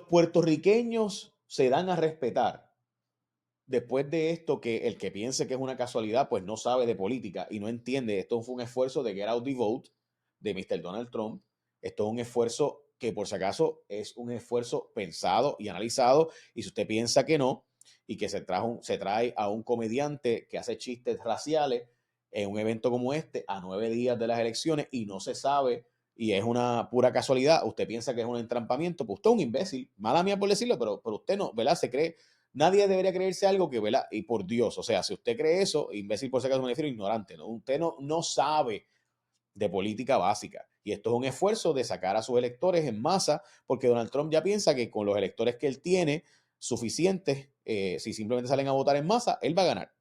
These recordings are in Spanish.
puertorriqueños se dan a respetar después de esto, que el que piense que es una casualidad, pues no sabe de política y no entiende. Esto fue un esfuerzo de get out the vote de Mr. Donald Trump. Esto es un esfuerzo que, por si acaso, es un esfuerzo pensado y analizado. Y si usted piensa que no, y que se trae a un comediante que hace chistes raciales en un evento como este, a 9 días de las elecciones, y no se sabe, y es una pura casualidad, usted piensa que es un entrampamiento, pues usted es un imbécil. Mala mía por decirlo, pero usted no, ¿verdad? Se cree. Nadie debería creerse algo que, ¿verdad? Y por Dios, o sea, si usted cree eso, imbécil por si acaso me refiero, ignorante, ¿no? Usted no sabe de política básica. Y esto es un esfuerzo de sacar a sus electores en masa, porque Donald Trump ya piensa que con los electores que él tiene, suficientes, si simplemente salen a votar en masa, él va a ganar.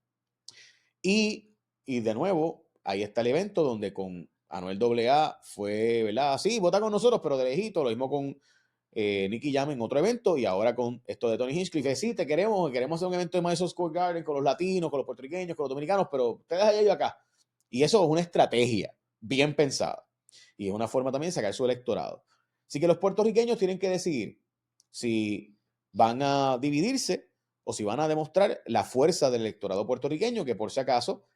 Y de nuevo, ahí está el evento donde con Anuel AA fue, ¿verdad? Sí, vota con nosotros, pero de lejito. Lo mismo con Nicky Jam en otro evento, y ahora con esto de Tony Hinchcliffe. Sí, queremos hacer un evento de Madison Square Garden con los latinos, con los puertorriqueños, con los dominicanos, pero ustedes allá y yo acá. Y eso es una estrategia bien pensada. Y es una forma también de sacar su electorado. Así que los puertorriqueños tienen que decidir si van a dividirse o si van a demostrar la fuerza del electorado puertorriqueño, que por si acaso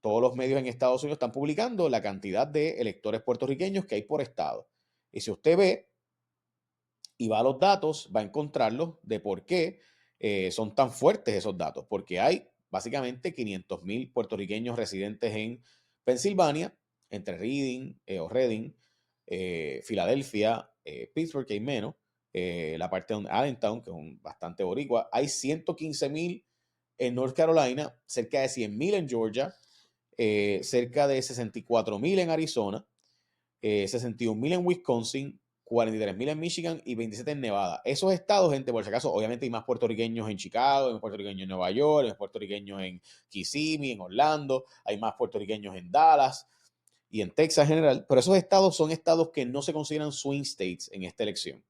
todos los medios en Estados Unidos están publicando la cantidad de electores puertorriqueños que hay por estado. Y si usted ve y va a los datos, va a encontrarlos de por qué son tan fuertes esos datos. Porque hay básicamente 500,000 puertorriqueños residentes en Pensilvania, entre Reading, Filadelfia, Pittsburgh, que hay menos, la parte de Allentown, que es bastante boricua. Hay 115,000 en North Carolina, cerca de 100,000 en Georgia, cerca de 64,000 en Arizona, 61,000 en Wisconsin, 43,000 en Michigan y 27 en Nevada. Esos estados, gente, por si acaso, obviamente hay más puertorriqueños en Chicago, hay más puertorriqueños en Nueva York, hay más puertorriqueños en Kissimmee, en Orlando, hay más puertorriqueños en Dallas y en Texas en general, pero esos estados son estados que no se consideran swing states en esta elección.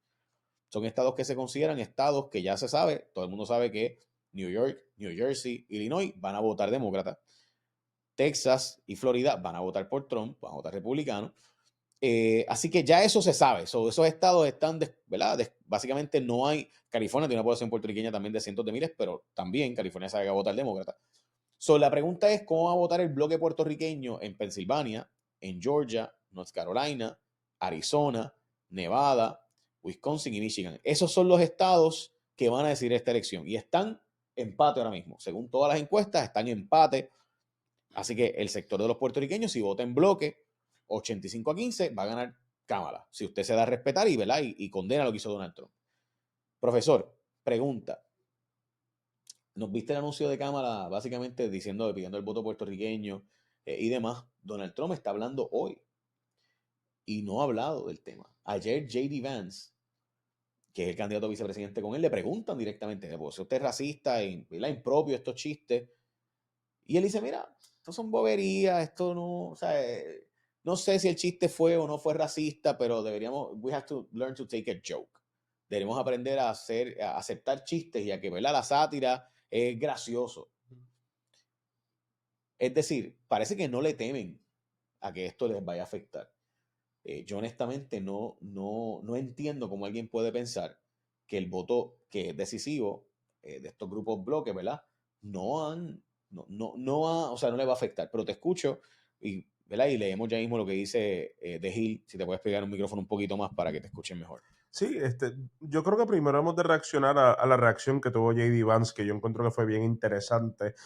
Son estados que se consideran estados que ya se sabe, todo el mundo sabe que New York, New Jersey, Illinois van a votar demócrata. Texas y Florida van a votar por Trump, van a votar republicano. Así que ya eso se sabe. Esos estados están, ¿verdad? Básicamente no hay. California tiene una población puertorriqueña también de cientos de miles, pero también California sabe que va a votar demócrata. La pregunta es: ¿cómo va a votar el bloque puertorriqueño en Pensilvania, en Georgia, North Carolina, Arizona, Nevada, Wisconsin y Michigan? Esos son los estados que van a decidir esta elección y están empate ahora mismo. Según todas las encuestas, están en empate. Así que el sector de los puertorriqueños, si vota en bloque 85-15, va a ganar Cámara. Si usted se da a respetar y, ¿verdad? Y condena lo que hizo Donald Trump. Profesor, pregunta. ¿Nos viste el anuncio de Cámara básicamente pidiendo el voto puertorriqueño y demás? Donald Trump está hablando hoy y no ha hablado del tema. Ayer J.D. Vance, que es el candidato a vicepresidente con él, le preguntan directamente: pues, si usted es racista, impropio estos chistes. Y él dice: mira, esto son boberías, esto no, o sea, no sé si el chiste fue o no fue racista, pero we have to learn to take a joke. Debemos aprender a aceptar chistes y a que, ¿verdad? La sátira es gracioso. Es decir, parece que no le temen a que esto les vaya a afectar. Yo honestamente no entiendo cómo alguien puede pensar que el voto que es decisivo de estos grupos bloques, ¿verdad? O sea, no le va a afectar. Pero te escucho y, ¿verdad? Y leemos ya mismo lo que dice The Hill. Si te puedes pegar un micrófono un poquito más para que te escuchen mejor. Sí, yo creo que primero hemos de reaccionar a la reacción que tuvo J.D. Vance, que yo encuentro que fue bien interesante,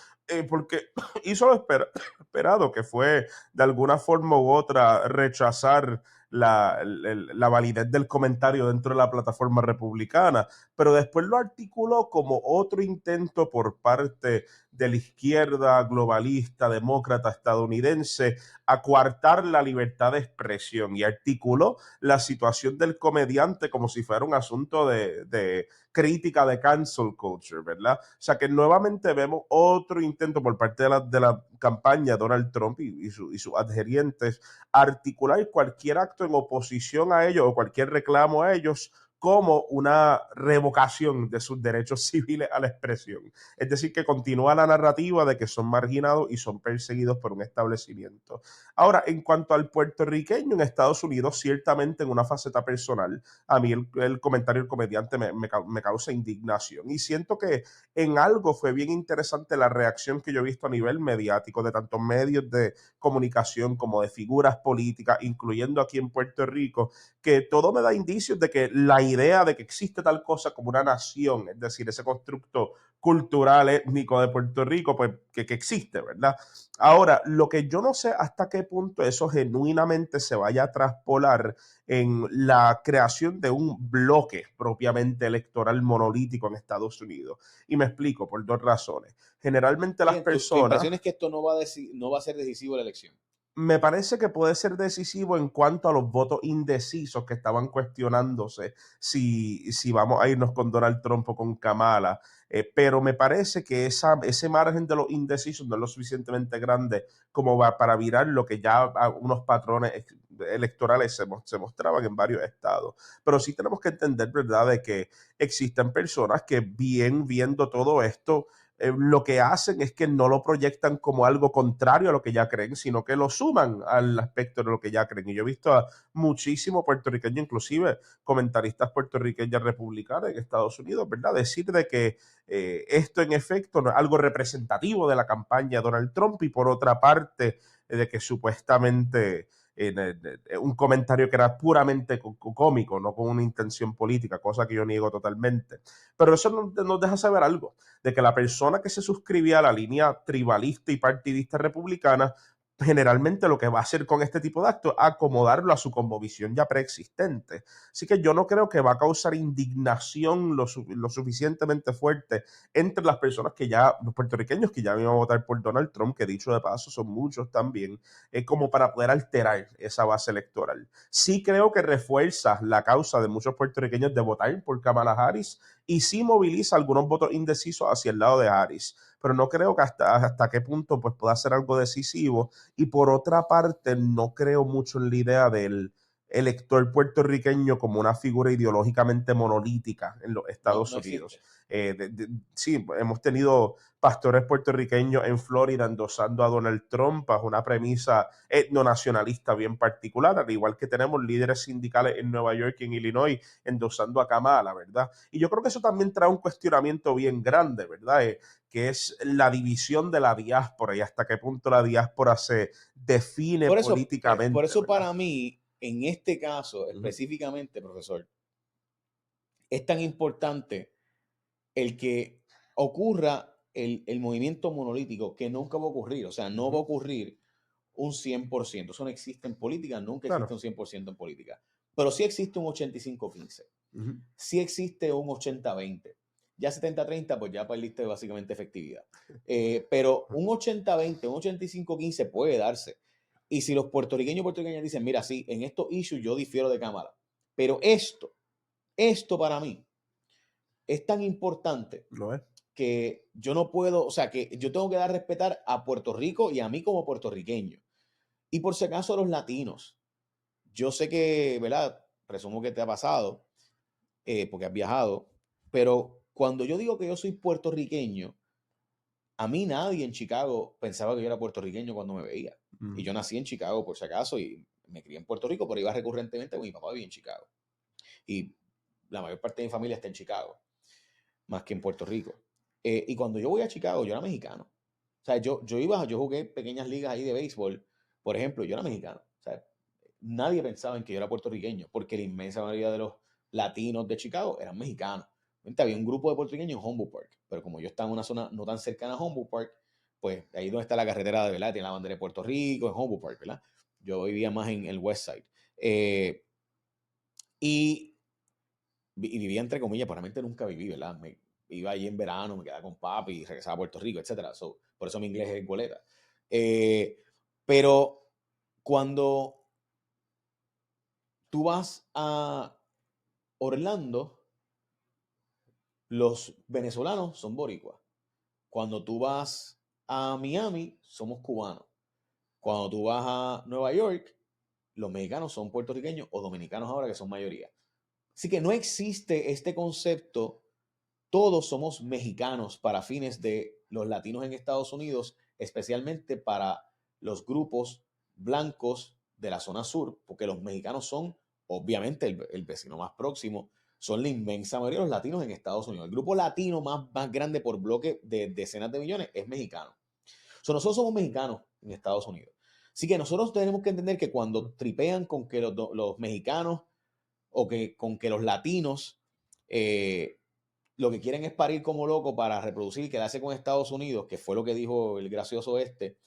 porque hizo lo esperado, que fue de alguna forma u otra rechazar la validez del comentario dentro de la plataforma republicana, pero después lo articuló como otro intento por parte de la izquierda globalista, demócrata estadounidense, a coartar la libertad de expresión, y articuló la situación del comediante como si fuera un asunto de crítica de cancel culture, ¿verdad? O sea que nuevamente vemos otro intento por parte de la campaña de Donald Trump y sus adherentes articular cualquier acto en oposición a ellos o cualquier reclamo a ellos como una revocación de sus derechos civiles a la expresión. Es decir, que continúa la narrativa de que son marginados y son perseguidos por un establecimiento. Ahora, en cuanto al puertorriqueño en Estados Unidos, ciertamente en una faceta personal, a mí el comentario del comediante me causa indignación. Y siento que en algo fue bien interesante la reacción que yo he visto a nivel mediático de tantos medios de comunicación como de figuras políticas, incluyendo aquí en Puerto Rico, que todo me da indicios de que la idea de que existe tal cosa como una nación, es decir, ese constructo cultural étnico de Puerto Rico, pues que existe, ¿verdad? Ahora, lo que yo no sé hasta qué punto eso genuinamente se vaya a traspolar en la creación de un bloque propiamente electoral monolítico en Estados Unidos. Y me explico por dos razones. Generalmente las Bien, tu personas, impresión es que esto no va a ser decisivo en la elección. me parece que puede ser decisivo en cuanto a los votos indecisos que estaban cuestionándose si vamos a irnos con Donald Trump o con Kamala. Pero me parece que ese margen de los indecisos no es lo suficientemente grande como para virar lo que ya unos patrones electorales se mostraban en varios estados. Pero sí tenemos que entender, ¿verdad?, de que existen personas que bien viendo todo esto, lo que hacen es que no lo proyectan como algo contrario a lo que ya creen, sino que lo suman al aspecto de lo que ya creen. Y yo he visto a muchísimos puertorriqueños, inclusive comentaristas puertorriqueños republicanos en Estados Unidos, ¿verdad?, decir de que esto en efecto no es algo representativo de la campaña de Donald Trump y por otra parte de que supuestamente un comentario que era puramente cómico, no con una intención política, cosa que yo niego totalmente. Pero eso nos deja saber algo, de que la persona que se suscribía a la línea tribalista y partidista republicana generalmente lo que va a hacer con este tipo de actos es acomodarlo a su conmovisión ya preexistente. Así que yo no creo que va a causar indignación lo suficientemente fuerte entre las personas que ya, los puertorriqueños que ya iban a votar por Donald Trump, que dicho de paso son muchos también, como para poder alterar esa base electoral. Sí creo que refuerza la causa de muchos puertorriqueños de votar por Kamala Harris y sí moviliza algunos votos indecisos hacia el lado de Harris, pero no creo que hasta qué punto pues, pueda ser algo decisivo. Y por otra parte, no creo mucho en la idea del elector puertorriqueño como una figura ideológicamente monolítica en los No, Estados no Unidos. existe. Sí, hemos tenido pastores puertorriqueños en Florida endosando a Donald Trump bajo una premisa etnonacionalista bien particular, al igual que tenemos líderes sindicales en Nueva York y en Illinois endosando a Kamala, ¿verdad? Y yo creo que eso también trae un cuestionamiento bien grande, ¿verdad? Que es la división de la diáspora y hasta qué punto la diáspora se define Por políticamente, eso ¿verdad? para mí, en este caso Uh -huh. específicamente, profesor, es tan importante el que ocurra el movimiento monolítico que nunca va a ocurrir. O sea, Uh no va a -huh. ocurrir un 100%. Eso no existe en política, nunca existe Claro. un 100% en política. Pero sí existe un 85-15. Uh -huh. Sí existe un 80-20. Ya 70-30, pues ya perdiste básicamente efectividad. Pero un 80-20, un 85-15 puede darse. Y si los puertorriqueños y puertorriqueñas dicen, mira, sí, en estos issues yo difiero de Cámara, pero esto para mí es tan importante Lo es. que yo no puedo, o sea, que yo tengo que dar a respetar a Puerto Rico y a mí como puertorriqueño. Y por si acaso a los latinos. Yo sé que, ¿verdad? Presumo que te ha pasado, porque has viajado, pero cuando yo digo que yo soy puertorriqueño, a mí nadie en Chicago pensaba que yo era puertorriqueño cuando me veía. Uh Y -huh. yo nací en Chicago por si acaso y me crié en Puerto Rico, pero iba recurrentemente porque mi papá vivía en Chicago. Y la mayor parte de mi familia está en Chicago, más que en Puerto Rico. Y cuando yo voy a Chicago, yo era mexicano. O sea, yo jugué pequeñas ligas ahí de béisbol. Por ejemplo, yo era mexicano. O sea, nadie pensaba en que yo era puertorriqueño, porque la inmensa mayoría de los latinos de Chicago eran mexicanos. Había un grupo de puertorriqueños en Humboldt Park, pero como yo estaba en una zona no tan cercana a Humboldt Park, pues ahí donde está la carretera de, ¿verdad? Tiene la bandera de Puerto Rico, en Humboldt Park, ¿verdad? Yo vivía más en el West Side. Y, y vivía entre comillas, pero realmente nunca viví, ¿verdad? Me iba allí en verano, me quedaba con papi y regresaba a Puerto Rico, etcétera. Por eso mi inglés es goleta. Pero cuando tú vas a Orlando, los venezolanos son boricuas. Cuando tú vas a Miami, somos cubanos. Cuando tú vas a Nueva York, los mexicanos son puertorriqueños o dominicanos ahora que son mayoría. Así que no existe este concepto, todos somos mexicanos para fines de los latinos en Estados Unidos, especialmente para los grupos blancos de la zona sur, porque los mexicanos son obviamente el vecino más próximo, son la inmensa mayoría de los latinos en Estados Unidos. El grupo latino más grande por bloque de decenas de millones es mexicano. Nosotros somos mexicanos en Estados Unidos. Así que nosotros tenemos que entender que cuando tripean con que los mexicanos o que con que los latinos lo que quieren es parir como loco para reproducir y quedarse con Estados Unidos, que fue lo que dijo el gracioso este,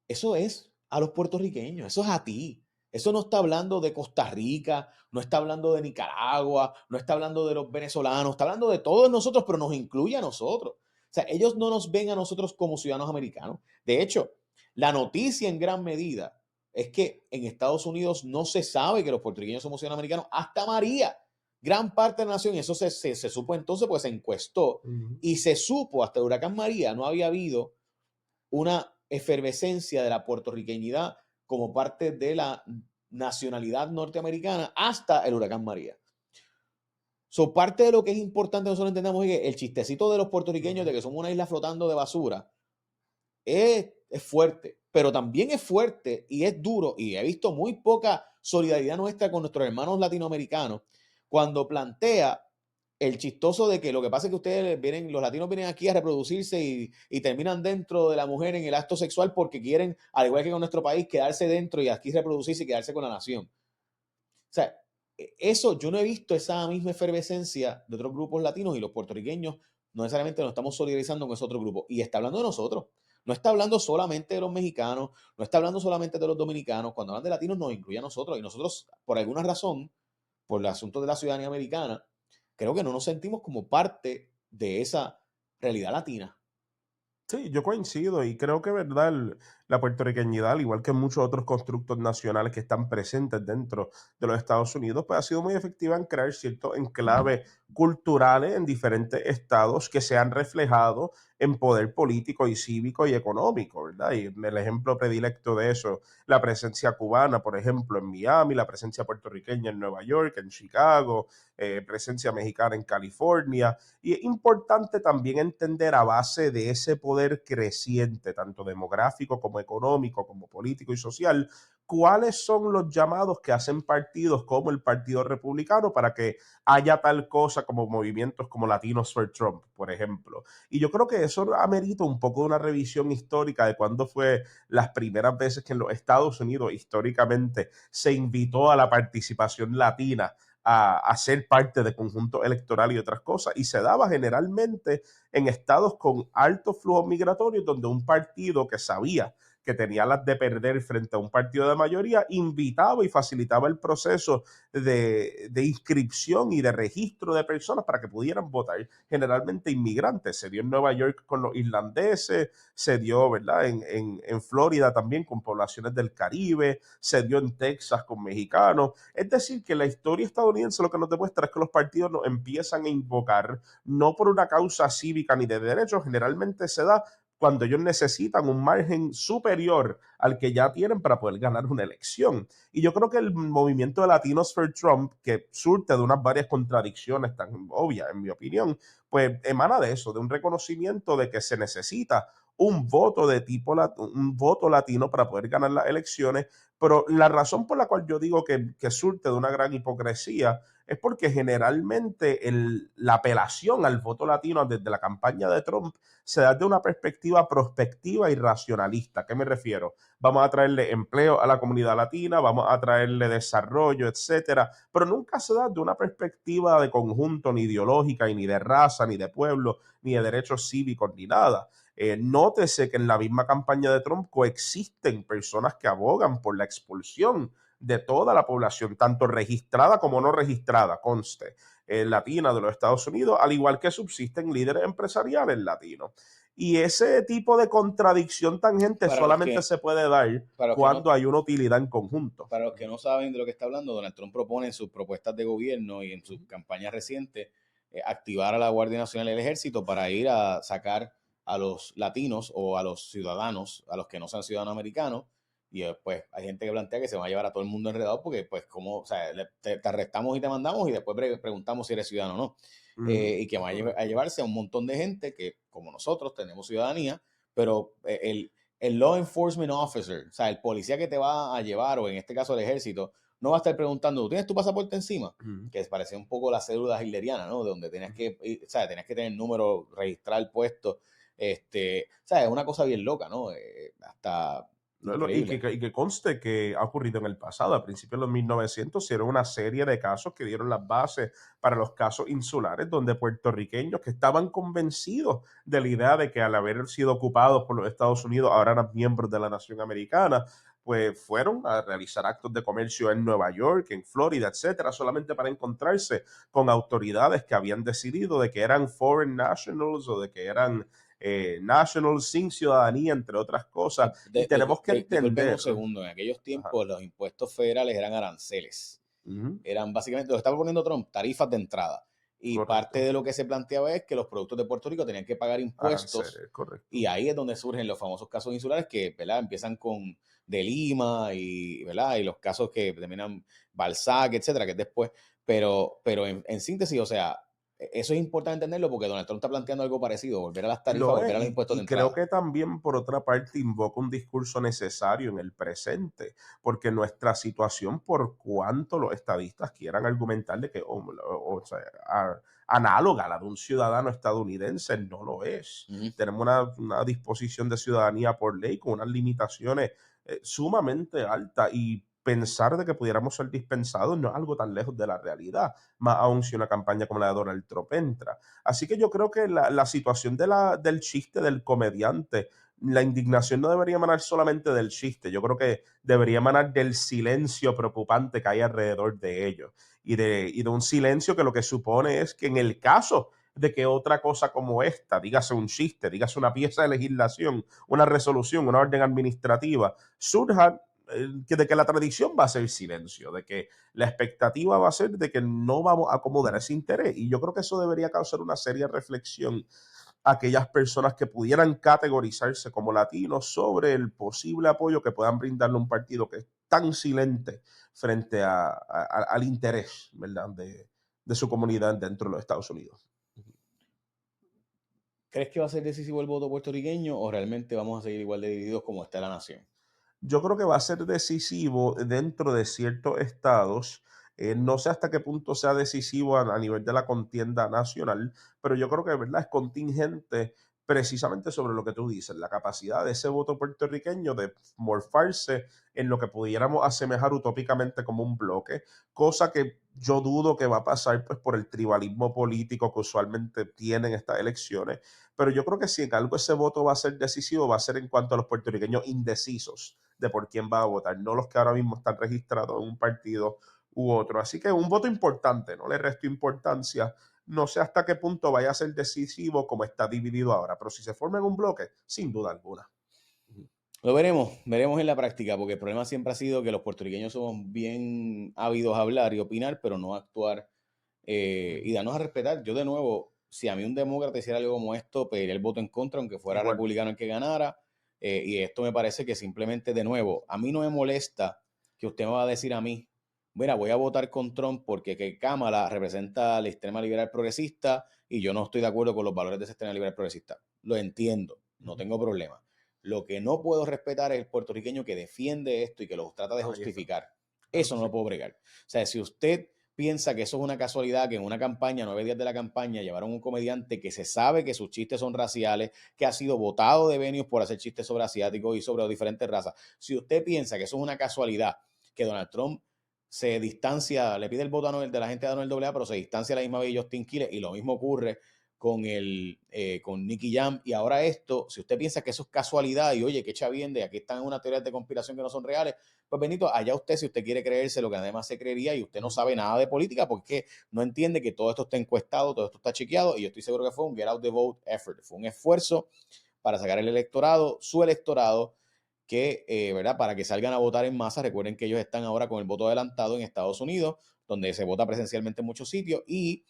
eso es a los puertorriqueños, eso es a ti. Eso no está hablando de Costa Rica, no está hablando de Nicaragua, no está hablando de los venezolanos, está hablando de todos nosotros, pero nos incluye a nosotros. O sea, ellos no nos ven a nosotros como ciudadanos americanos. De hecho, la noticia en gran medida es que en Estados Unidos no se sabe que los puertorriqueños somos ciudadanos americanos hasta María, gran parte de la nación, y eso se supo entonces, pues se encuestó y se supo hasta el huracán María, no había habido una efervescencia de la puertorriqueñidad como parte de la nacionalidad norteamericana hasta el huracán María. Parte de lo que es importante nosotros entendamos es que el chistecito de los puertorriqueños de que somos una isla flotando de basura es fuerte, pero también es fuerte y es duro, y he visto muy poca solidaridad nuestra con nuestros hermanos latinoamericanos cuando plantea el chistoso de que lo que pasa es que ustedes vienen, los latinos vienen aquí a reproducirse y terminan dentro de la mujer en el acto sexual porque quieren, al igual que con nuestro país, quedarse dentro y aquí reproducirse y quedarse con la nación. O sea, eso yo no he visto esa misma efervescencia de otros grupos latinos, y los puertorriqueños no necesariamente nos estamos solidarizando con ese otro grupo. Y está hablando de nosotros. No está hablando solamente de los mexicanos, no está hablando solamente de los dominicanos. Cuando hablan de latinos nos incluye a nosotros. Y nosotros, por alguna razón, por el asunto de la ciudadanía americana, creo que no nos sentimos como parte de esa realidad latina. Sí, yo coincido y creo que, verdad, la puertorriqueñidad, al igual que muchos otros constructos nacionales que están presentes dentro de los Estados Unidos, pues ha sido muy efectiva en crear ciertos enclaves culturales en diferentes estados que se han reflejado en poder político y cívico y económico, ¿verdad? Y el ejemplo predilecto de eso, la presencia cubana, por ejemplo, en Miami, la presencia puertorriqueña en Nueva York, en Chicago, presencia mexicana en California. Y es importante también entender a base de ese poder creciente, tanto demográfico como económico, como político y social, cuáles son los llamados que hacen partidos como el Partido Republicano para que haya tal cosa como movimientos como Latinos for Trump, por ejemplo. Y yo creo que eso amerita un poco de una revisión histórica de cuándo fue las primeras veces que en los Estados Unidos históricamente se invitó a la participación latina a ser parte de conjuntos electorales y otras cosas, y se daba generalmente en estados con alto flujo migratorio, donde un partido que sabía que tenía las de perder frente a un partido de mayoría, invitaba y facilitaba el proceso de inscripción y de registro de personas para que pudieran votar, generalmente inmigrantes. Se dio en Nueva York con los irlandeses, se dio, ¿verdad?, en Florida también con poblaciones del Caribe, se dio en Texas con mexicanos. Es decir, que la historia estadounidense lo que nos demuestra es que los partidos nos empiezan a invocar no por una causa cívica ni de derechos, generalmente se da cuando ellos necesitan un margen superior al que ya tienen para poder ganar una elección. Y yo creo que el movimiento de Latinos for Trump, que surte de unas varias contradicciones tan obvias, en mi opinión, pues emana de eso, de un reconocimiento de que se necesita un voto de tipo, un voto latino para poder ganar las elecciones, pero la razón por la cual yo digo que surte de una gran hipocresía es porque generalmente la apelación al voto latino desde la campaña de Trump se da de una perspectiva prospectiva y racionalista. ¿A qué me refiero? Vamos a traerle empleo a la comunidad latina, vamos a traerle desarrollo, etcétera, pero nunca se da de una perspectiva de conjunto, ni ideológica, y ni de raza, ni de pueblo, ni de derechos cívicos, ni nada. Nótese que en la misma campaña de Trump coexisten personas que abogan por la expulsión de toda la población, tanto registrada como no registrada, conste, latina de los Estados Unidos, al igual que subsisten líderes empresariales latinos. Y ese tipo de contradicción tangente solamente se puede dar cuando hay una utilidad en conjunto. Para los que no saben de lo que está hablando, Donald Trump propone en sus propuestas de gobierno y en sus campañas recientes activar a la Guardia Nacional y el Ejército para ir a sacar a los latinos o a los ciudadanos, a los que no sean ciudadanos americanos, Y después hay gente que plantea que se va a llevar a todo el mundo enredado porque, pues, como, o sea, te arrestamos y te mandamos y después preguntamos si eres ciudadano o no. Y que Es va a correcto. llevarse a un montón de gente que, como nosotros, tenemos ciudadanía, pero el law enforcement officer, o sea, el policía que te va a llevar, o en este caso el ejército, no va a estar preguntando, ¿tú tienes tu pasaporte encima? Ujú, Que parecía un poco la cédula hitleriana, ¿no? De donde tenías ujú. que, o sea, tenías que tener el número, registrar el puesto. O sea, es una cosa bien loca, ¿no? Hasta Y increíble. que conste que ha ocurrido en el pasado, a principios de los 1900, hicieron una serie de casos que dieron las bases para los casos insulares, donde puertorriqueños que estaban convencidos de la idea de que al haber sido ocupados por los Estados Unidos ahora eran miembros de la nación americana, pues fueron a realizar actos de comercio en Nueva York, en Florida, etcétera, solamente para encontrarse con autoridades que habían decidido de que eran foreign nationals o de que eran nationals sin ciudadanía, entre otras cosas, y tenemos que Discúlpeme entender. un segundo, en aquellos Ajá, tiempos los impuestos federales eran aranceles. ujú, Eran básicamente, lo estaba poniendo Trump, tarifas de entrada. Y parte correcto. de lo que se planteaba es que los productos de Puerto Rico tenían que pagar impuestos. Aranceles, correcto. Y ahí es donde surgen los famosos casos insulares que, ¿verdad? Empiezan con de Lima y, ¿verdad? Y los casos que terminan Balzac, etcétera, que es después. Pero en síntesis, o sea, eso es importante entenderlo porque Donald Trump está planteando algo parecido, volver a las tarifas, Lo es, volver a los impuestos de y creo entrada. que también, por otra parte, invoca un discurso necesario en el presente, porque nuestra situación, por cuanto los estadistas quieran argumentar de que o sea, análoga a la de un ciudadano estadounidense, no lo es. Ujú. Tenemos una disposición de ciudadanía por ley con unas limitaciones sumamente altas, y pensar de que pudiéramos ser dispensados no es algo tan lejos de la realidad, más aún si una campaña como la de Donald Trump entra. Así que yo creo que la situación del chiste del comediante, la indignación no debería emanar solamente del chiste, yo creo que debería emanar del silencio preocupante que hay alrededor de ellos, y de un silencio que lo que supone es que en el caso de que otra cosa como esta, dígase un chiste, dígase una pieza de legislación, una resolución, una orden administrativa, surja, de que la tradición va a ser silencio, de que la expectativa va a ser de que no vamos a acomodar ese interés. Y yo creo que eso debería causar una seria reflexión a aquellas personas que pudieran categorizarse como latinos sobre el posible apoyo que puedan brindarle a un partido que es tan silente frente al interés, ¿verdad?, de su comunidad dentro de los Estados Unidos. ¿Crees que va a ser decisivo el voto puertorriqueño o realmente vamos a seguir igual de divididos como está la nación? Yo creo que va a ser decisivo dentro de ciertos estados. No sé hasta qué punto sea decisivo a nivel de la contienda nacional, pero yo creo que, ¿verdad?, es contingente precisamente sobre lo que tú dices, la capacidad de ese voto puertorriqueño de morfarse en lo que pudiéramos asemejar utópicamente como un bloque, cosa que yo dudo que va a pasar, pues, por el tribalismo político que usualmente tienen estas elecciones. Pero yo creo que si en algo ese voto va a ser decisivo, va a ser en cuanto a los puertorriqueños indecisos de por quién va a votar, no los que ahora mismo están registrados en un partido u otro. Así que un voto importante, no le resto importancia. No sé hasta qué punto vaya a ser decisivo como está dividido ahora, pero si se forma en un bloque, sin duda alguna. Lo veremos en la práctica, porque el problema siempre ha sido que los puertorriqueños somos bien ávidos a hablar y opinar, pero no a actuar y darnos a respetar. Yo de nuevo, si a mí un demócrata hiciera algo como esto, pediría el voto en contra, aunque fuera Igual. republicano el que ganara. Y esto me parece que simplemente, de nuevo, a mí no me molesta que usted me va a decir a mí, mira, voy a votar con Trump porque que Kamala representa la extrema liberal progresista y yo no estoy de acuerdo con los valores de esa extrema liberal progresista. Lo entiendo, no tengo problema. Lo que no puedo respetar es el puertorriqueño que defiende esto y que lo trata de Ahí está. justificar. Claro Eso que no sí. lo puedo bregar. O sea, si usted piensa que eso es una casualidad, que en una campaña, 9 días de la campaña, llevaron un comediante que se sabe que sus chistes son raciales, que ha sido votado de venues por hacer chistes sobre asiáticos y sobre diferentes razas. Si usted piensa que eso es una casualidad, que Donald Trump se distancia, le pide el voto a Noel, de la gente de Anuel AA, pero se distancia a la misma vez de Justin Quiles, y lo mismo ocurre con Nicky Jam. Y ahora esto, si usted piensa que eso es casualidad y oye, que echa bien de aquí están unas teorías de conspiración que no son reales, pues Benito, allá usted si usted quiere creerse lo que además se creería y usted no sabe nada de política porque no entiende que todo esto está encuestado, todo esto está chequeado y yo estoy seguro que fue un get out the vote effort, fue un esfuerzo para sacar el electorado, su electorado, que, ¿verdad? Para que salgan a votar en masa. Recuerden que ellos están ahora con el voto adelantado en Estados Unidos, donde se vota presencialmente en muchos sitios y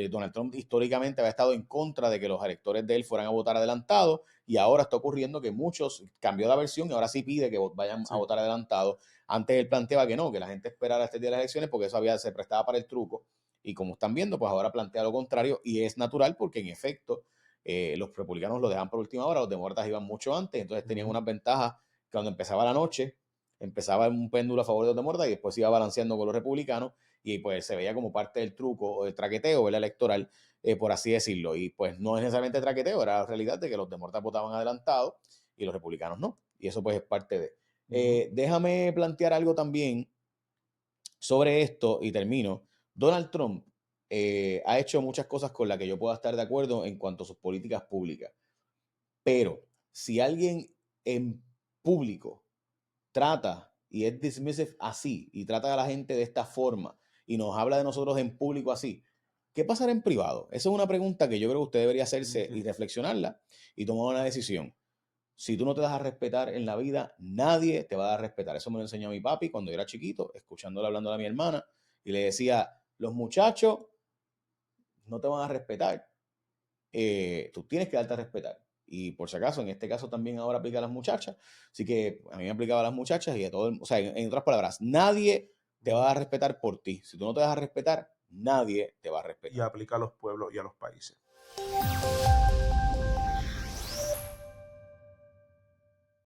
Donald Trump históricamente había estado en contra de que los electores de él fueran a votar adelantado, y ahora está ocurriendo que muchos cambió la versión y ahora sí pide que vayan a votar adelantado. Antes él planteaba que no, que la gente esperara este día de las elecciones porque eso se prestaba para el truco, y como están viendo, pues ahora plantea lo contrario, y es natural porque en efecto los republicanos lo dejan por última hora, los demócratas iban mucho antes, entonces tenían unas ventajas que cuando empezaba la noche, empezaba un péndulo a favor de los demócratas y después se iba balanceando con los republicanos, y pues se veía como parte del truco o del traqueteo, ¿verdad?, electoral, por así decirlo. Y pues no es necesariamente traqueteo, era la realidad de que los demócratas votaban adelantados y los republicanos no. Y eso pues es parte de. Déjame plantear algo también sobre esto y termino. Donald Trump ha hecho muchas cosas con las que yo pueda estar de acuerdo en cuanto a sus políticas públicas. Pero si alguien en público trata y es dismissive así y trata a la gente de esta forma y nos habla de nosotros en público así, ¿qué pasará en privado? Esa es una pregunta que yo creo que usted debería hacerse y reflexionarla y tomar una decisión. Si tú no te das a respetar en la vida, nadie te va a dar a respetar. Eso me lo enseñó mi papi cuando yo era chiquito, escuchándole hablando a mi hermana, y le decía, los muchachos no te van a respetar. Tú tienes que darte a respetar. Y por si acaso, en este caso también ahora aplica a las muchachas. Así que a mí me aplicaba a las muchachas y a todo o sea, en otras palabras, nadie te va a respetar por ti. Si tú no te das a respetar, nadie te va a respetar. Y aplica a los pueblos y a los países.